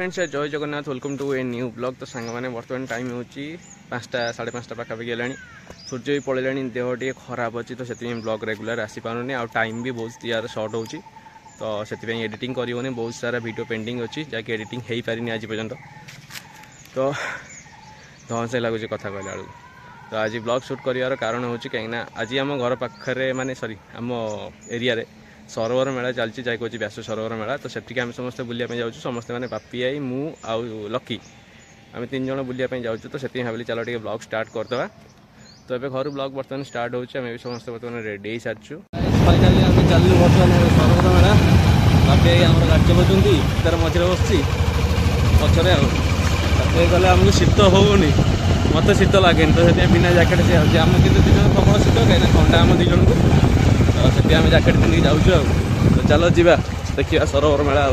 Friends जय Jagannath welcome to a new blog. तो song मैंने बर्तमान टाइम हो 5टा 5:30 पाखापाखि है। सूर्य भी पड़े देह टे खराब अच्छी तो से ब्लॉग रेगुलर आसीपारे आ टाइम भी बहुत यार सर्ट हो तो से एडिटिंग करनी बहुत सारा वीडियो पेंडिंग अच्छी जहाँकि एडिटिंग हो पारे आज पर्यंत। तो धंस लगुच कथा कहला बेलू तो आज ब्लॉग शूट करार कारण हो कहीं आज आम घर पाखे माने सॉरी आम एरिया रे सरोवर मेला चलती जैक हूँ व्यास सरोवर मेला। तो सेठिक आम समस्ते बुलापी जाऊँ समस्ते मैंने बापी आई मु आउ लकी आम 3 जन बुलापी जाऊँ तो से भाविली चलो टे ब्लॉग स्टार्ट करदे। तो ये घर ब्लॉग बर्तमान स्टार्ट हो समस्त बर्तमान रेडी हो सारी फाइनाली आम चलू बर्तमान सरोवर मेला बापी आम गाड़ी चलाऊँ तार मझे बस पचरे गले आमको शीत होनी मत शीत लगे तो से बिना जैकेट से आम कि 2 जन प्रबल शीत कहीं ठंडा आम 2 जन को तो से आम जैकेट पिंधि जाऊँ। तो चलो जीवा देखिए सरोवर मेला।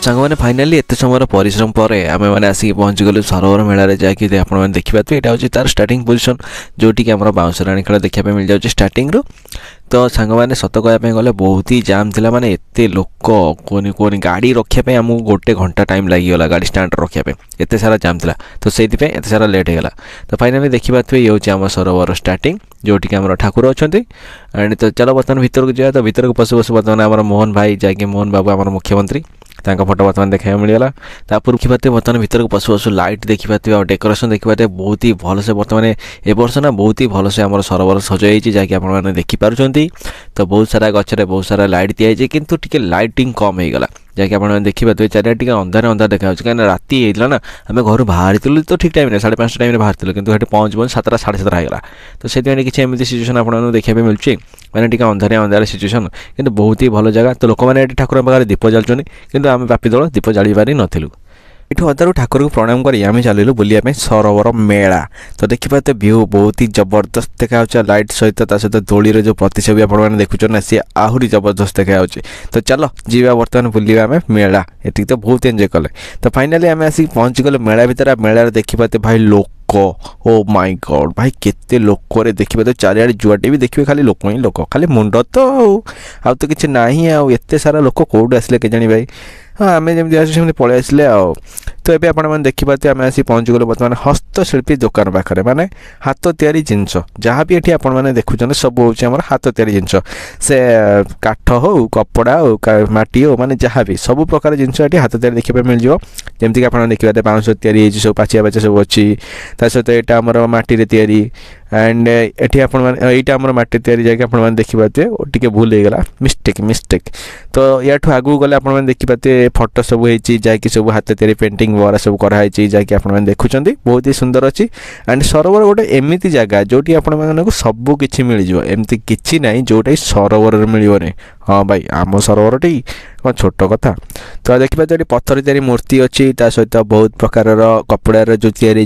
सांग मैंने फाइनाली एत समय परिश्रम पर आम मैंने आसिक पहुँची गलु सरोवर मेल जैकि आपने देखिए यहाँ हूँ तार स्टार्टिंग पोजिशन जोटि आम बाउंसराणी खेल देखा मिल जाए स्टार्टिंग रू। तो सांग मैंने सत कहवाई गले बहुत ही जाम थी माने एत लोक कहनी कहनी गाड़ी रखापी आमको 1 घंटा टाइम लगिगला गाड़ी स्टाण्ड रखापी एत सारा जाम था तो से एत सारा लेट होगा। तो फाइनाली देखिए ये हूँ आम सरोवर स्टार्टिंग जोटि आम ठाकुर अच्छा एंड तो चलो बर्तमान भीतर को जाए। तो भीतर को पशु पशु बर्तमान आम मोहन भाई जैकि मोहन बाबू आम मुख्यमंत्री फोटो बर्तमान देखा मिलगला। तापर देखिए बर्तमान भीतर को पशु पशु लाइट देखिए और डेकोरेशन देखिए बहुत ही भलसे बर्तमान ए वर्ष ना बहुत ही भलसे आम सरोवर सजाई जहाँकि आपने देखिपार। तो बहुत सारा गचरे बहुत सारा लाइट दिखाई किंतु टिके लाइटिंग कम हो गला जहाँकि आप देखिए चारिटे अंधार अंधार देखा कहीं राति होता ना आम घर बाहरी तो ठीक टाइम 5:30 टाइम बाहर कि पहुँच 7टा 7:30 होगा। तो से किसी एमती सिचुएसन आपको देखा मिलूँ मैंने टी अंधारिया अंधार सिचुएसन कि बहुत ही भल जगह। तो लोक मैंने ठाकुर पाखे दीप जालुं कि आम बापी दल दीप जाड़ी पारि नथिलु। ये अदारू ठाकुर को प्रणाम कर आम चलू बुलापी सरोवर मेला। तो देखिए व्यू बहुत ही जबरदस्त देखा लाइट सहित सहित दोली जो प्रतिछवि आपने देखुन ना सी आहरी जबरदस्त देखा। तो चलो जीवा बर्तमान बुलवा आम मेला ये तो बहुत एंजॉय कले। तो फाइनाली आम आसिक पहुँची गले मेला भितर मेला देखिए भाई लोक ओ माय गॉड भाई केते लोक देखिए। तो चारिआडे जुआटे भी देखिए खाली लोक ही लोक खाली मुंड तो आ तो किसी ना आते सारा लोक कौटू आसिले के जानी भाई। हाँ आम जमी आसमें पलि आसिले आ। तो ये आपने देखिए आम आसी पहुँची गलु बर्तमान हस्तशिल्पी दुकान पाखे माने हाथ तैयारी जिनस जहाँ भी ये आपने देखुं सब हूँ आम हाथ तैयारी जिनस से काठ हो कपड़ा हो माटी हो माने जहाँ भी सब प्रकार जिनस ये हाथ तैयारी देखा मिल जाए। जमीक आप देखिए बाउंस तैयारी सब पाचिया पाचिया सब अच्छी सहित यहाँ आमर माटी तैयारी एंड ये आमर माटी तैयारी जैक आपने देखिए टी भूल होगा मिस्टेक। तो या आगू गले आपने देखिए फोटो सब होती जैक सब हाथ तैयारी पेंटिंग वगैरह सब कराई जैक आपने देखुं बहुत ही सुंदर अच्छी। एंड सरोवर गोटे एमती जगह जोटी आपको सब किसी मिल जाए एमती किसी ना जोटा सरोवर मिलने। हाँ भाई आम सरोवर टी कौन छोट कथा। तो देखिए पत्थर तैयारी मूर्ति अच्छी सहित बहुत प्रकार कपड़ार जो तैयारी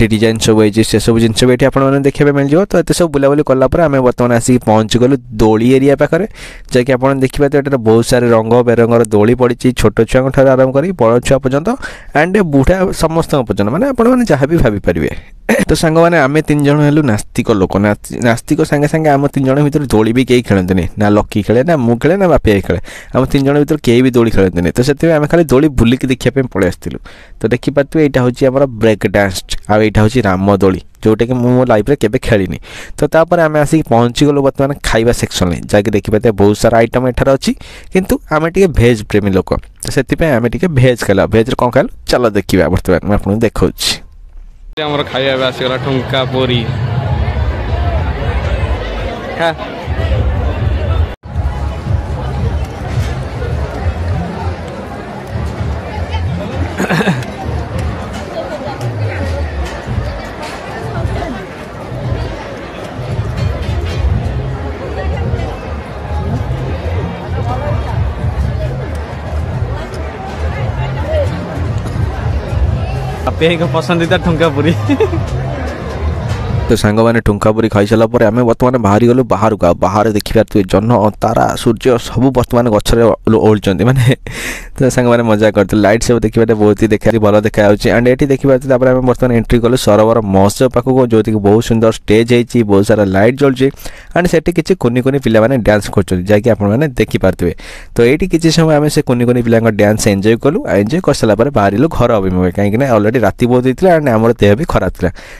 डिजाइन सब होती से सब जिन ये आपने देखा मिल जाए। तो ये सब बुलाबुली कलापर आम बर्तमान आसिक पहुँची गलु दोली एरिया पाखे जैक आप देखिए ये बहुत सारे रंग बेरंगर दोली पड़ी छोट छुआ आरंभ कर बड़ छुआ पर्यंत एंड बुढ़ा समस्त पर्यंत मैंने आपने जहाँ भी भाई पारे। तो सांग मैंने आम 3 जन हेलु नास्तिक लोक नास्तिक सांगे सांगे आम 3 जन भर दोली भी कहीं खेलते ना लकी खेले ना मु खेले ना बापी खेले आम 3 जन भर कहीं भी दोली खेलते। तो से आम खाली दोली बुलिक देखा पलि आसलु। तो देखिए यहाँ हूँ ब्रेक डांस आउ यहाँ हूँ राम दोली जोटा कि मो लाइफ रे केबे खेलिनी। तो तापर आम आसिक पहुँची गलु बर्तमान खाइबा सेक्शन जहाँकि देखिए बहुत सारा आइटम एठार अच्छी किंतु आम टे भेज प्रेमी लोक तो से आम टे भेज खेल भेज कौन खाइल चलो देखा बर्तमान मुझे आपको देखा आमर खाଇବା आसगला ठुंका पूरी पे पसंदीदा ठुंका पूरी तो सांग मैंने ठुंका पुरी खाई सारा पर आम बर्तमान बाहरी गलु बाहर को बाहर देखिपारे जन तारा सूर्य सब बर्तमान गचर ओल्चुं मैंने तो सांग मैंने मजा करते लाइट सब देखिए बहुत ही देखा भल देखा एंड ये देखिए बर्तमान एंट्री कलु सरोवर महोत्सव पाखक जो बहुत सुंदर स्टेज होती बहुत सारा लाइट जलुची एंड से किसी कुनि कुनि पिला माने डांस कर जैकि आपने देखिपारे तो ये किसी समय आम से कुनि कुनि पिला डांस एंजॉय कलु एंजॉय कर सारा बाहर घर अभिमुखे कहीं ऑलरेडी राति बहुत होता है एंड आम देह भी खराब था